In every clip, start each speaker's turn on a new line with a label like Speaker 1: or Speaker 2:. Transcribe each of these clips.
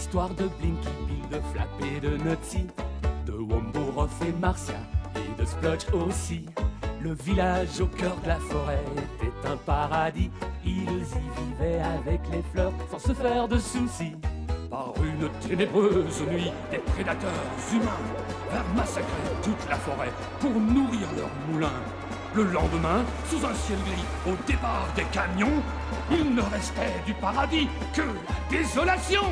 Speaker 1: l'histoire de Blinky Bill, de Flap et de Nutsy, de Wombo, Ruff et Marcia, et de Splotch aussi. Le village au cœur de la forêt était un paradis. Ils y vivaient avec les fleurs sans se faire de soucis. Par une ténébreuse nuit, des prédateurs humains vinrent massacrer toute la forêt pour nourrir leurs moulins. Le lendemain, sous un ciel gris, au départ des camions, il ne restait du paradis que la désolation.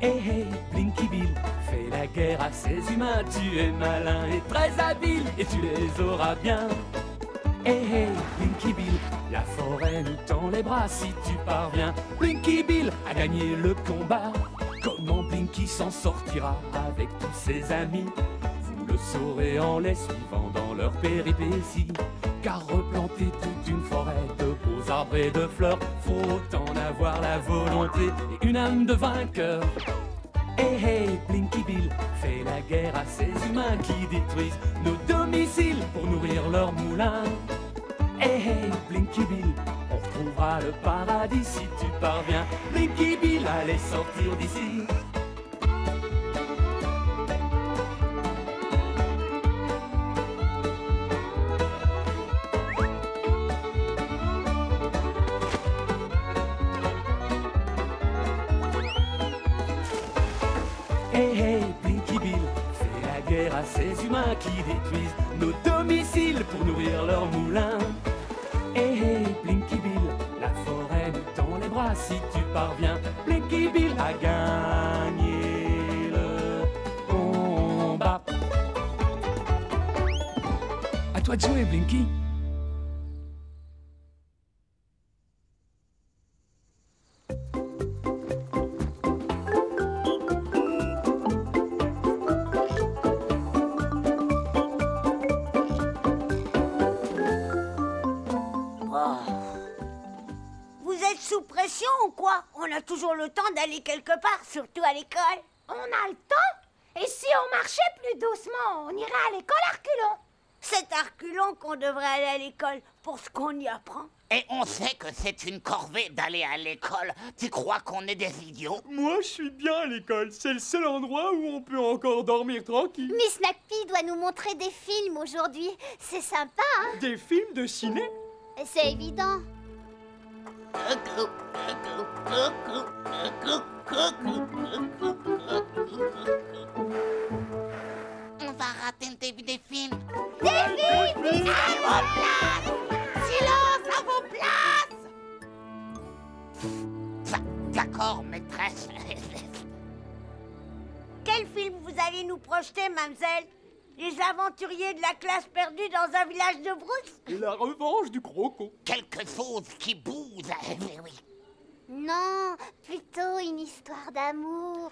Speaker 1: Hey, Blinky Bill, fais la guerre à ces humains. Tu es malin et très habile, et tu les auras bien. Hey, Blinky Bill, la forêt nous tend les bras si tu parviens. Blinky Bill a gagné le combat. Comment Blinky s'en sortira avec tous ses amis? Vous le saurez en les suivant dans leurs péripéties. Car replanter toute une forêt de beaux arbres et de fleurs, faut en avoir la volonté et une âme de vainqueur. Hey, Blinky Bill, fais la guerre à ces humains qui détruisent nos domiciles pour nourrir leurs moulins. Hey, Blinky Bill, on retrouvera le paradis si tu parviens. Blinky Bill, allez sortir d'ici. Hey, Blinky Bill, fais la guerre à ces humains qui détruisent nos domiciles pour nourrir leurs moulins. Hey, Blinky Bill, la forêt nous tend les bras si tu parviens. Blinky Bill a gagné le combat. À toi de jouer, Blinky.
Speaker 2: Sous pression ou quoi? On a toujours le temps d'aller quelque part, surtout à l'école.
Speaker 3: On a le temps? Et si on marchait plus doucement, on irait à l'école à reculons?
Speaker 2: C'est à reculons qu'on devrait aller à l'école pour ce qu'on y apprend.
Speaker 4: Et on sait que c'est une corvée d'aller à l'école. Tu crois qu'on est des idiots?
Speaker 5: Moi, je suis bien à l'école. C'est le seul endroit où on peut encore dormir tranquille.
Speaker 6: Miss McPhee doit nous montrer des films aujourd'hui. C'est sympa, hein?
Speaker 5: Des films de ciné?
Speaker 6: C'est évident.
Speaker 4: On va rater le début des films.
Speaker 3: Des films! À vos places! Silence, à vos places!
Speaker 4: D'accord, maîtresse.
Speaker 2: Quel film vous allez nous projeter, mademoiselle? Les aventuriers de la classe perdue dans un village de brousse?
Speaker 5: La revanche du croco.
Speaker 4: Quelque chose qui bouge. Oui.
Speaker 6: Non, plutôt une histoire d'amour.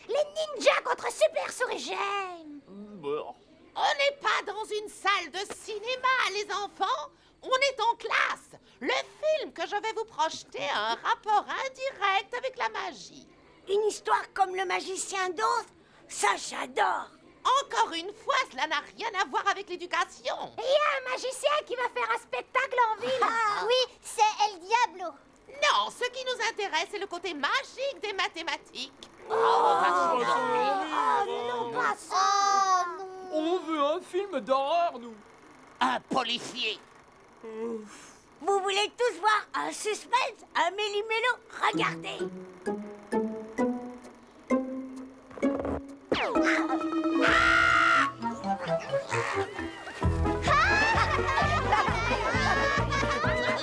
Speaker 3: Les ninjas contre Super Souris Jane. On n'est pas dans une salle de cinéma, les enfants. On est en classe. Le film que je vais vous projeter a un rapport indirect avec la magie.
Speaker 2: Une histoire comme le magicien d'Oz? Ça, j'adore.
Speaker 3: Encore une fois, cela n'a rien à voir avec l'éducation.
Speaker 6: Il y a un magicien qui va faire un spectacle en ville. Oui, c'est El Diablo.
Speaker 3: Non, ce qui nous intéresse, c'est le côté magique des mathématiques.
Speaker 6: Non, pas ça. Oh, non.
Speaker 5: On veut un film d'horreur, nous.
Speaker 4: Un policier.
Speaker 2: Vous voulez tous voir un suspense, un méli-mélo? Regardez.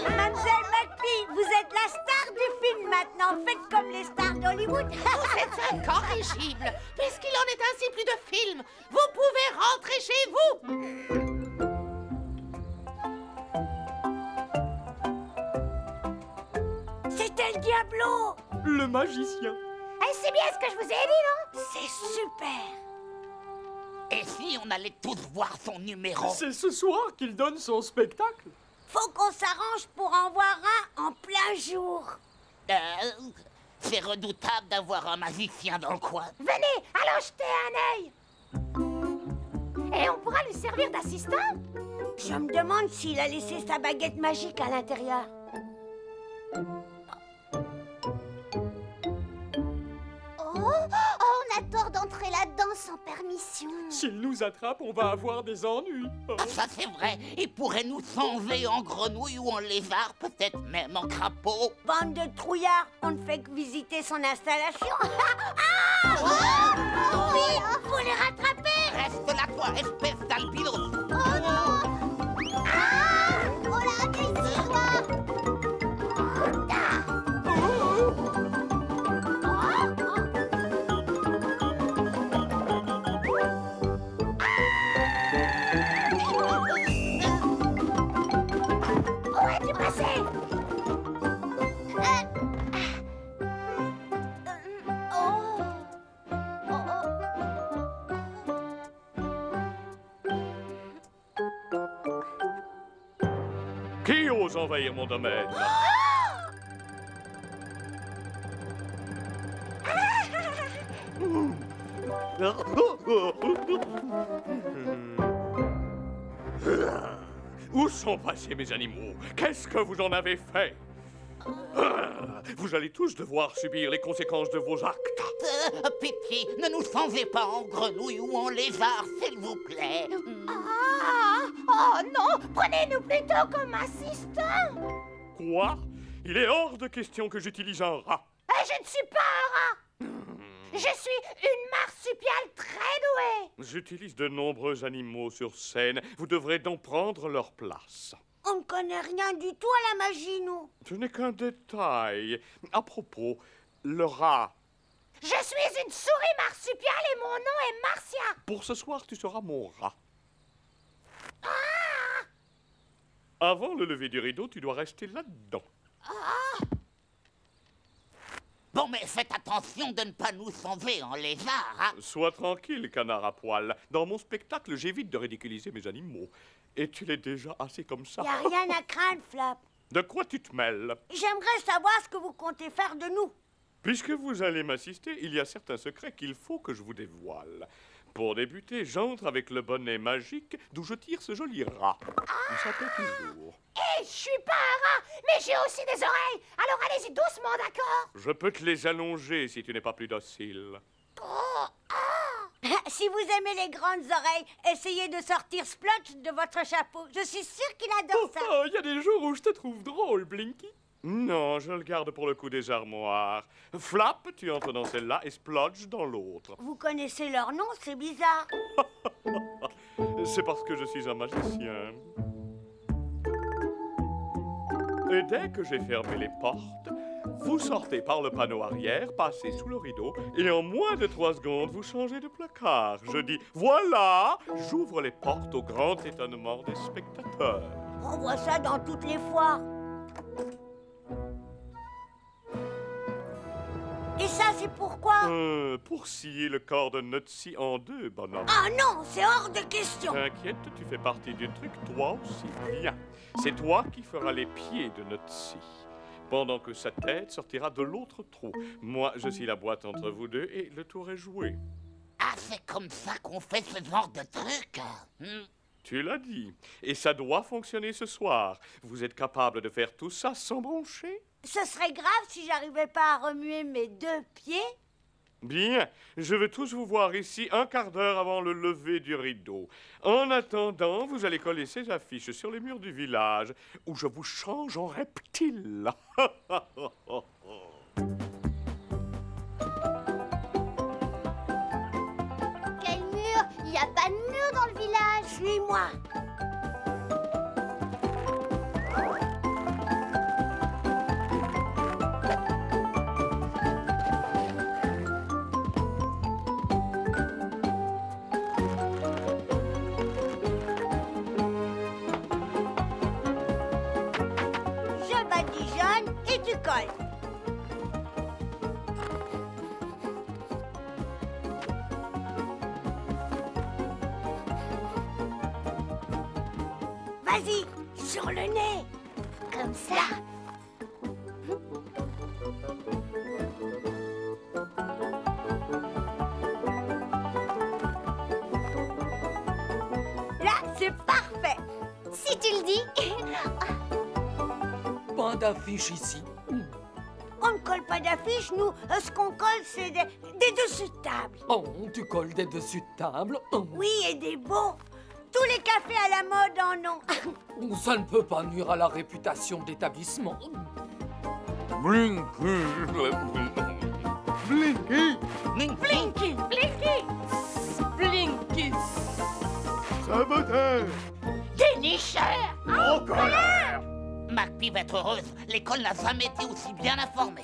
Speaker 2: Mademoiselle McPhee, vous êtes la star du film maintenant. Faites comme les stars d'Hollywood.
Speaker 3: Vous êtes incorrigible. Puisqu'il en est ainsi plus de films, vous pouvez rentrer chez vous.
Speaker 2: C'était le Diablo.
Speaker 5: Le magicien.
Speaker 3: C'est bien ce que je vous ai dit, non?
Speaker 2: C'est super.
Speaker 4: Et si on allait tous voir son numéro?
Speaker 5: C'est ce soir qu'il donne son spectacle.
Speaker 2: Faut qu'on s'arrange pour en voir un en plein jour.
Speaker 4: C'est redoutable d'avoir un magicien dans le coin.
Speaker 3: Venez, allons jeter un œil. Et on pourra lui servir d'assistant?
Speaker 2: Je me demande s'il a laissé sa baguette magique à l'intérieur.
Speaker 6: sans permission.
Speaker 5: S'il nous attrape, on va avoir des ennuis. Oh.
Speaker 4: Ah, ça c'est vrai. Il pourrait nous enlever en grenouille ou en lézard, peut-être même en crapaud.
Speaker 2: Bande de trouillards, on ne fait que visiter son installation.
Speaker 6: Oui, faut les rattraper.
Speaker 4: Reste là, toi, espèce d'albinos.
Speaker 6: Oh là, viens ici, toi. Où es-tu passé?
Speaker 5: Qui ose envahir mon domaine? Où sont passés mes animaux? Qu'est-ce que vous en avez fait? Vous allez tous devoir subir les conséquences de vos actes.
Speaker 4: Pitié, ne nous enlevez pas en grenouille ou en lézard, s'il vous plaît.
Speaker 6: Oh non, prenez-nous plutôt comme assistant.
Speaker 5: Quoi? Il est hors de question que j'utilise un rat.
Speaker 6: Je ne suis pas un rat. Je suis une marsupiale très douée.
Speaker 5: J'utilise de nombreux animaux sur scène. Vous devrez donc prendre leur place.
Speaker 2: On ne connaît rien du tout à la magie, nous.
Speaker 5: Ce n'est qu'un détail. À propos, le rat.
Speaker 6: Je suis une souris marsupiale et mon nom est Marcia.
Speaker 5: Pour ce soir, tu seras mon rat. Avant le lever du rideau, tu dois rester là-dedans.
Speaker 4: Bon, mais faites attention de ne pas nous enlever en lézard, hein.
Speaker 5: Sois tranquille, canard à poil. Dans mon spectacle, j'évite de ridiculiser mes animaux. Et tu l'es déjà assez comme ça.
Speaker 2: Y a rien à craindre, Flap.
Speaker 5: De quoi tu te mêles?
Speaker 2: J'aimerais savoir ce que vous comptez faire de nous.
Speaker 5: Puisque vous allez m'assister, il y a certains secrets qu'il faut que je vous dévoile. Pour débuter, j'entre avec le bonnet magique d'où je tire ce joli rat. Ça peut toujours.
Speaker 6: Et je suis pas un rat, mais j'ai aussi des oreilles. Alors allez-y doucement, d'accord?
Speaker 5: Je peux te les allonger si tu n'es pas plus docile.
Speaker 2: Si vous aimez les grandes oreilles, essayez de sortir Splotch de votre chapeau. Je suis sûre qu'il adore ça.
Speaker 5: Il y a des jours où je te trouve drôle, Blinky. Non, je le garde pour le coup des armoires. Flap, tu entres dans celle-là et Splodge dans l'autre.
Speaker 2: Vous connaissez leur nom, c'est bizarre.
Speaker 5: C'est parce que je suis un magicien. Et dès que j'ai fermé les portes, vous sortez par le panneau arrière, passez sous le rideau, et en moins de 3 secondes, vous changez de placard. Je dis, voilà, j'ouvre les portes au grand étonnement des spectateurs.
Speaker 2: On voit ça dans toutes les foires. Et ça, c'est pourquoi?
Speaker 5: Pour scier le corps de Nutsi en deux, bonhomme.
Speaker 2: Ah non, c'est hors de question.
Speaker 5: T'inquiète, tu fais partie du truc, toi aussi. Bien, c'est toi qui feras les pieds de Nutsi, pendant que sa tête sortira de l'autre trou. Moi, je suis la boîte entre vous deux et le tour est joué.
Speaker 4: Ah, c'est comme ça qu'on fait ce genre de truc.
Speaker 5: Tu l'as dit. Et ça doit fonctionner ce soir. Vous êtes capable de faire tout ça sans broncher?
Speaker 2: Ce serait grave si j'arrivais pas à remuer mes 2 pieds.
Speaker 5: Bien, je veux tous vous voir ici un quart d'heure avant le lever du rideau. En attendant, vous allez coller ces affiches sur les murs du village où je vous change en reptile.
Speaker 6: Quel mur? Il n'y a pas de mur dans le village.
Speaker 2: Suis-moi. Je badigeonne et tu colles. Vas-y, sur le nez.
Speaker 6: Comme ça.
Speaker 2: Là, c'est parfait.
Speaker 6: Si tu le dis.
Speaker 1: Pas d'affiche ici.
Speaker 2: On ne colle pas d'affiches, nous. Ce qu'on colle, c'est Des dessus de table.
Speaker 7: Oh, tu colles des dessus de table?
Speaker 2: Oui, et des beaux. Tous les cafés à la mode en ont.
Speaker 7: Ça ne peut pas nuire à la réputation de l'établissement.
Speaker 5: Blinky. Blinky.
Speaker 3: Blinky, Blinky.
Speaker 7: Blinky.
Speaker 5: Saboteur.
Speaker 3: Dénicheur.
Speaker 5: En colère.
Speaker 4: McPhee va être heureuse. L'école n'a jamais été aussi bien informée.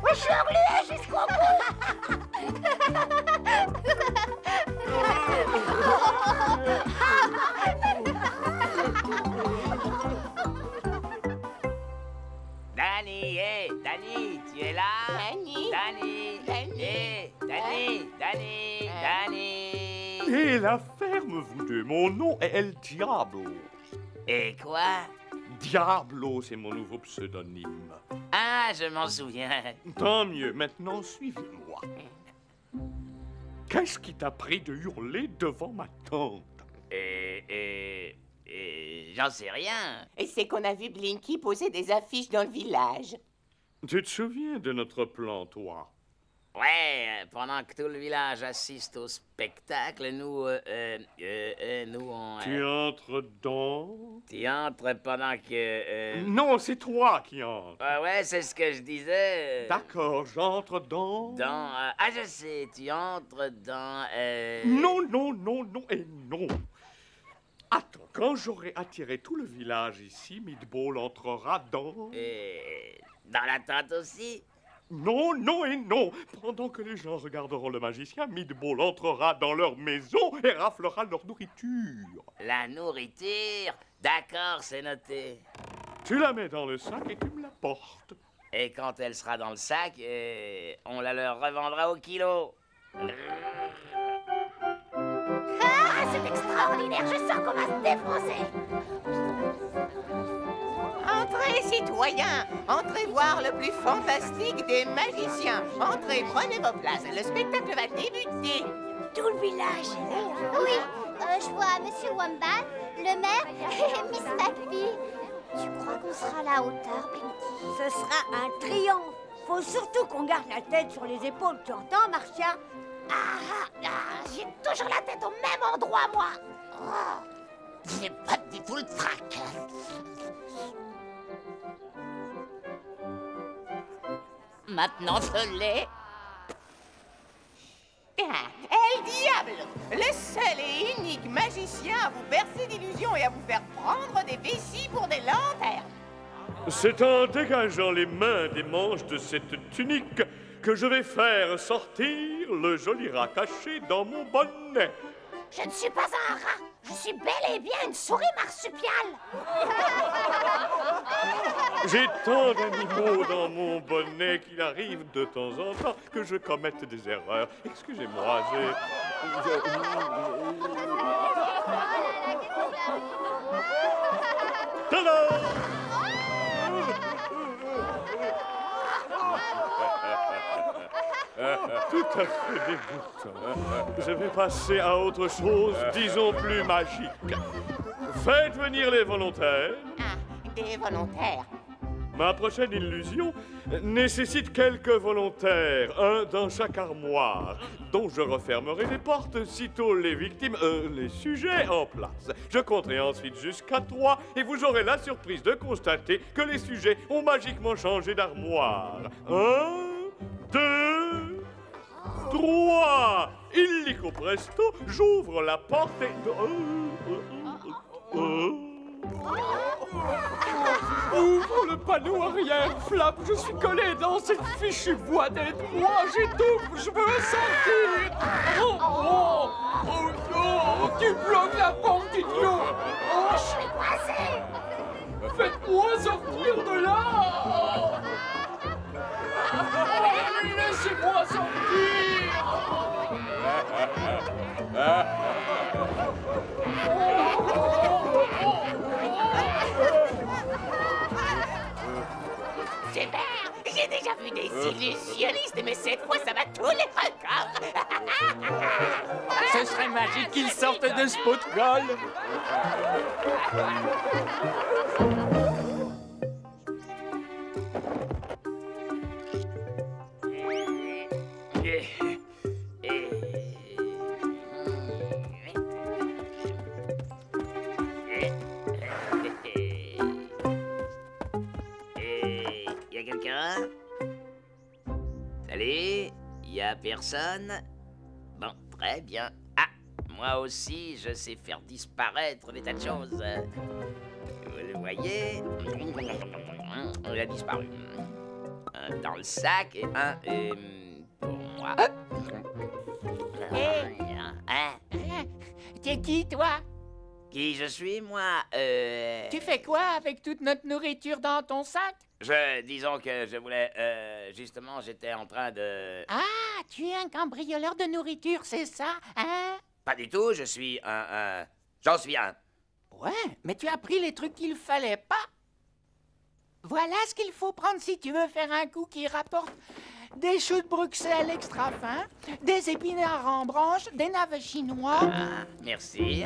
Speaker 6: Moi, je suis engluée jusqu'au bout.
Speaker 8: Danny, hé, Danny, tu es là?
Speaker 3: Danny?
Speaker 8: Danny, hé, Danny, Danny, Danny.
Speaker 5: Et la ferme, vous deux. Mon nom est El Diablo.
Speaker 8: Et quoi?
Speaker 5: Diablo, c'est mon nouveau pseudonyme.
Speaker 8: Ah, je m'en souviens.
Speaker 5: Tant mieux. Maintenant, suivez-moi. Qu'est-ce qui t'a pris de hurler devant ma tante?
Speaker 8: J'en sais rien.
Speaker 3: Et c'est qu'on a vu Blinky poser des affiches dans le village.
Speaker 5: Tu te souviens de notre plan, toi?
Speaker 8: Ouais, pendant que tout le village assiste au spectacle, nous, on...
Speaker 5: Tu entres dans...
Speaker 8: Tu entres pendant que...
Speaker 5: Non, c'est toi qui entres.
Speaker 8: ouais, c'est ce que je disais.
Speaker 5: D'accord, j'entre dans...
Speaker 8: Ah, je sais, tu entres dans...
Speaker 5: Non, non, non, non et non. Attends, quand j'aurai attiré tout le village ici, Meatball entrera dans...
Speaker 8: dans la tente aussi?
Speaker 5: Non, non et non. Pendant que les gens regarderont le magicien, Meatball entrera dans leur maison et raflera leur nourriture.
Speaker 8: La nourriture? D'accord, c'est noté.
Speaker 5: Tu la mets dans le sac et tu me la portes.
Speaker 8: Et quand elle sera dans le sac, on la leur revendra au kilo.
Speaker 6: Ah, c'est extraordinaire. Je sens qu'on va se défoncer.
Speaker 3: Entrez, citoyens. Entrez voir le plus fantastique des magiciens. Entrez, prenez vos places. Le spectacle va débuter.
Speaker 2: Tout le village est là.
Speaker 6: Oui, je vois Monsieur Wombat, le maire et Miss McPhee. Tu crois qu'on sera à la hauteur, Blinky?
Speaker 2: Ce sera un triomphe. Faut surtout qu'on garde la tête sur les épaules. Tu entends, Marcia?
Speaker 6: J'ai toujours la tête au même endroit, moi.
Speaker 4: J'ai pas du tout le trac. Maintenant, je l'ai.
Speaker 3: El Diablo, le seul et unique magicien à vous bercer d'illusions et à vous faire prendre des vessies pour des lanternes.
Speaker 5: C'est en dégageant les mains des manches de cette tunique que je vais faire sortir le joli rat caché dans mon bonnet.
Speaker 6: Je ne suis pas un rat. Je suis bel et bien une souris marsupiale.
Speaker 5: J'ai tant d'animaux dans mon bonnet qu'il arrive de temps en temps que je commette des erreurs. Excusez-moi, Tada! Tout à fait dégoûtant. Je vais passer à autre chose, disons plus magique. Faites venir les volontaires.
Speaker 3: Des volontaires.
Speaker 5: Ma prochaine illusion nécessite quelques volontaires, un dans chaque armoire, dont je refermerai les portes sitôt les victimes, les sujets en place. Je compterai ensuite jusqu'à 3 et vous aurez la surprise de constater que les sujets ont magiquement changé d'armoire. 1, 2, 3. Illico presto, j'ouvre la porte et...
Speaker 7: Ouvre le panneau arrière, Flap, je suis collé dans cette fichue boîte. Aide-moi, j'étouffe, je veux sortir. Oh non, tu bloques la porte, idiot.
Speaker 6: Je suis coincé.
Speaker 7: Faites-moi sortir de là. Laissez-moi sortir.
Speaker 3: Pépère, j'ai déjà vu des illusionnistes, mais cette fois, ça bat tous les records.
Speaker 7: Ce serait magique qu'ils sortent de ce pot de colle.
Speaker 8: Y a quelqu'un? Salut? Y a personne? Bon, très bien. Ah, moi aussi, je sais faire disparaître des tas de choses. Vous le voyez? Il a disparu. Un dans le sac et un pour moi.
Speaker 3: T'es qui, toi?
Speaker 8: Qui je suis, moi?
Speaker 3: Tu fais quoi avec toute notre nourriture dans ton sac?
Speaker 8: Disons que je voulais, justement, j'étais en train de...
Speaker 3: Ah, tu es un cambrioleur de nourriture, c'est ça, hein?
Speaker 8: Pas du tout, je suis j'en suis un.
Speaker 3: Ouais, mais tu as pris les trucs qu'il fallait pas. Voilà ce qu'il faut prendre si tu veux faire un coup qui rapporte des choux de Bruxelles extra fins, des épinards en branche, des navets chinois.
Speaker 8: Ah, merci.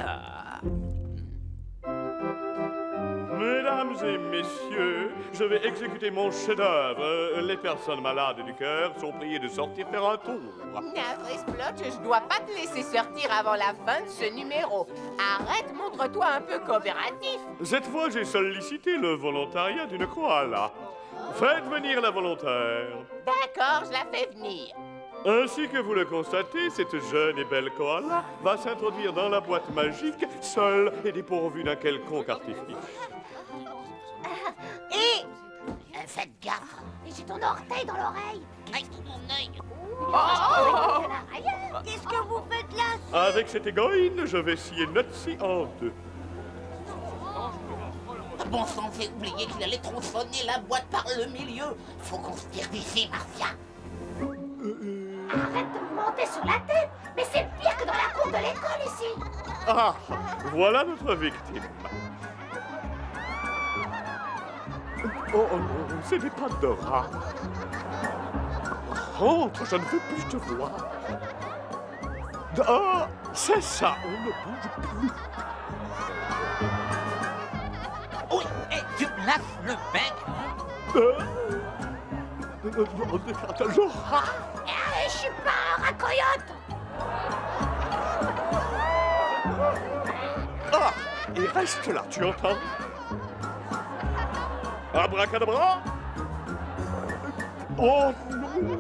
Speaker 5: Mesdames et messieurs, je vais exécuter mon chef-d'œuvre. Les personnes malades du cœur sont priées de sortir faire un tour.
Speaker 3: Navré Splotch, je dois pas te laisser sortir avant la fin de ce numéro. Arrête, montre-toi un peu coopératif.
Speaker 5: Cette fois, j'ai sollicité le volontariat d'une koala. Faites venir la volontaire.
Speaker 3: D'accord, je la fais venir.
Speaker 5: Ainsi que vous le constatez, cette jeune et belle koala va s'introduire dans la boîte magique, seule et dépourvue d'un quelconque artifice.
Speaker 2: Et
Speaker 3: Faites gaffe. J'ai ton orteil dans l'oreille. Aïe, mon œil.
Speaker 2: qu'est-ce que vous faites là?
Speaker 5: Avec cette égoïne, je vais scier Nutsy en deux.
Speaker 4: Bon sang, j'ai oublié qu'il allait tronçonner la boîte par le milieu. Faut qu'on se tire d'ici, Marcia.
Speaker 3: Arrête de me monter sur la tête. Mais c'est pire que dans la cour de l'école ici.
Speaker 5: Ah, voilà notre victime. Oh, ce n'est pas de rat. Rentre, je ne veux plus te voir. Ah, c'est ça, on ne bouge plus.
Speaker 4: Oui, et tu lâches le bec.
Speaker 5: Je rat.
Speaker 3: Je suis pas un racoyote.
Speaker 5: Ah, et reste là, tu entends? Abracadabra. Oh non.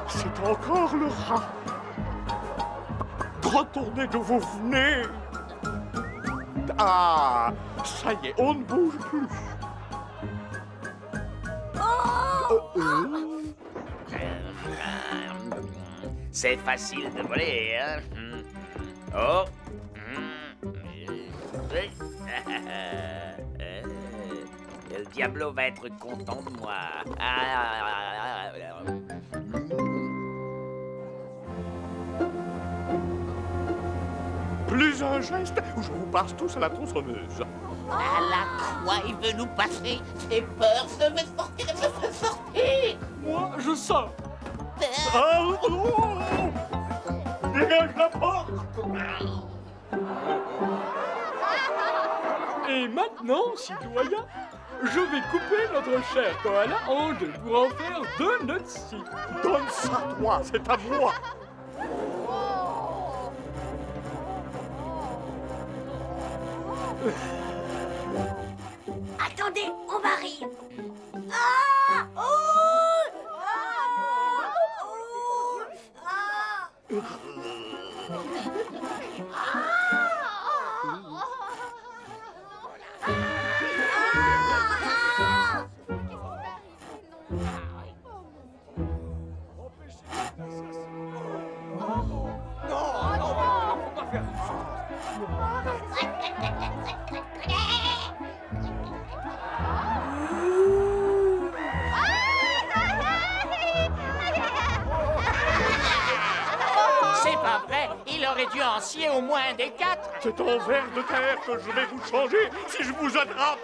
Speaker 5: C'est encore le rat. Retournez d'où vous venez. Ah, ça y est, on ne bouge plus.
Speaker 8: C'est facile de voler, hein? Oh! Le Diablo va être content de moi.
Speaker 5: Plus un geste ou je vous passe tous à la tronçonneuse.
Speaker 4: À la croix, il veut nous passer. J'ai peur, je vais sortir, je vais sortir.
Speaker 7: Moi, je sors.
Speaker 5: Ah, oh, dégage la porte.
Speaker 7: Et maintenant, citoyen, je vais couper notre cher koala en deux pour en faire deux Nutsy.
Speaker 5: Donne ça, toi, c'est à moi.
Speaker 2: Attendez, on va rire. Ah! Oh! Ah! Oh! Ah!
Speaker 3: C'est pas vrai. Il aurait dû
Speaker 4: lancier au moins des 4.
Speaker 5: C'est en ver de terre que je vais vous changer si je vous attrape.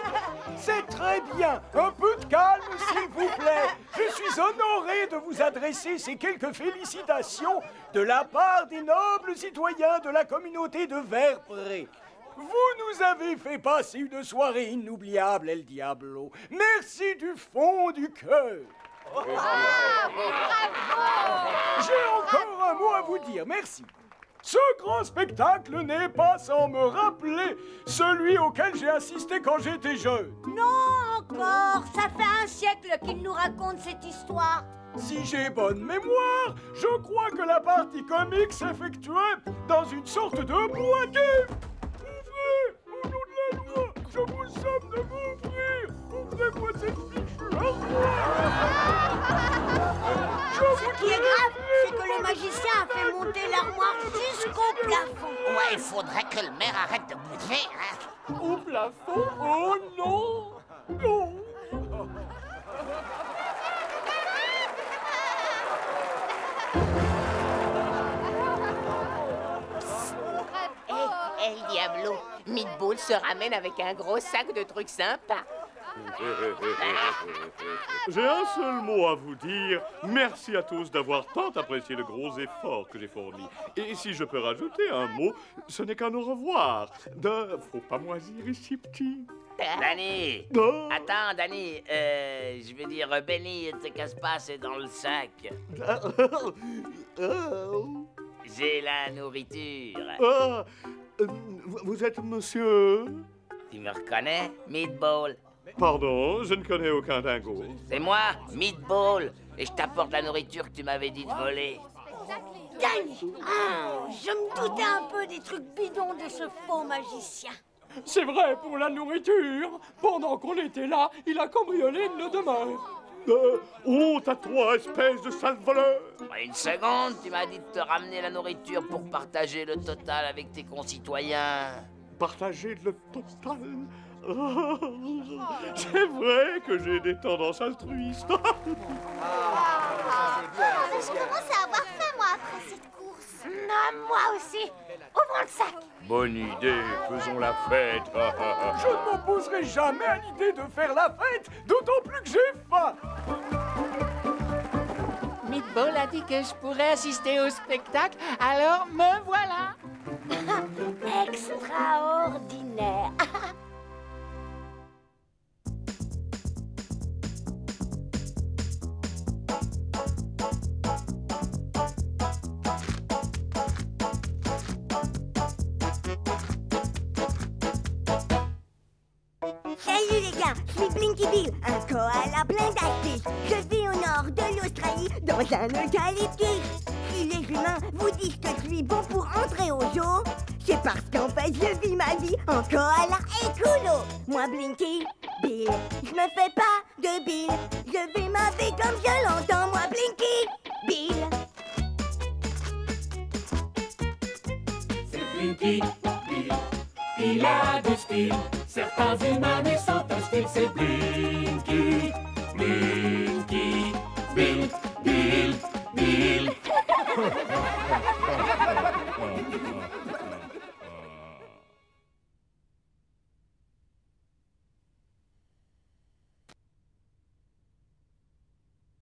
Speaker 9: C'est très bien. Un peu de calme, s'il vous plaît. Je suis honoré de vous adresser ces quelques félicitations de la part des nobles citoyens de la communauté de Verpré. Vous nous avez fait passer une soirée inoubliable, El Diablo. Merci du fond du cœur. J'ai encore un mot à vous dire, merci. Ce grand spectacle n'est pas sans me rappeler celui auquel j'ai assisté quand j'étais jeune.
Speaker 2: Non, encore. Ça fait un siècle qu'il nous raconte cette histoire.
Speaker 9: Si j'ai bonne mémoire, je crois que la partie comique s'effectuait dans une sorte de boîtier. Ouvrez, au nom de la loi, je vous somme de m'ouvrir. Ouvrez-moi cette fichue armoire.
Speaker 2: Ce qui est grave, c'est que le magicien a fait monter l'armoire jusqu'au plafond.
Speaker 4: Ouais, il faudrait que le maire arrête de bouger, hein.
Speaker 7: Au plafond? Oh non! Non!
Speaker 3: Hé, El Diablo, Meatball se ramène avec un gros sac de trucs sympas.
Speaker 5: J'ai un seul mot à vous dire. Merci à tous d'avoir tant apprécié le gros effort que j'ai fourni. Et si je peux rajouter un mot, ce n'est qu'un au revoir. Faut pas moisir ici, petit.
Speaker 8: Danny!
Speaker 5: Oh.
Speaker 8: Attends, Danny, je veux dire, Benny, te casse pas, c'est dans le sac. J'ai la nourriture.
Speaker 5: Ah, vous êtes monsieur?
Speaker 8: Tu me reconnais, Meatball?
Speaker 5: Pardon, je ne connais aucun dingo.
Speaker 8: C'est moi, Meatball, et je t'apporte la nourriture que tu m'avais dit de voler.
Speaker 2: Danny, je me doutais un peu des trucs bidons de ce faux magicien.
Speaker 7: C'est vrai pour la nourriture. Pendant qu'on était là, il a cambriolé nos demeures.
Speaker 5: Honte à toi, espèce de sale voleur!
Speaker 8: Une seconde, tu m'as dit de te ramener la nourriture pour partager le total avec tes concitoyens.
Speaker 5: Partager le total? C'est vrai que j'ai des tendances altruistes.
Speaker 6: Je commence à avoir faim, moi, après cette course.
Speaker 3: Non, moi aussi. Ouvrons le sac.
Speaker 5: Bonne idée, faisons la fête.
Speaker 9: Je ne m'opposerai jamais à l'idée de faire la fête, d'autant plus que j'ai faim.
Speaker 3: Meatball a dit que je pourrais assister au spectacle, alors me voilà.
Speaker 2: Extraordinaire.
Speaker 10: Salut les gars, je suis Blinky Bill, un koala plein d'astuces. Je vis au nord de l'Australie, dans un eucalyptus. Si les humains vous disent que je suis bon pour entrer au zoo, c'est parce qu'en fait je vis ma vie en koala écolo. Moi Blinky Bill, je me fais pas de Bill. Je vis ma vie comme je l'entends, moi Blinky Bill.
Speaker 1: C'est Blinky Bill, il a du style. Certains humains lui sont hostiles, c'est Blinky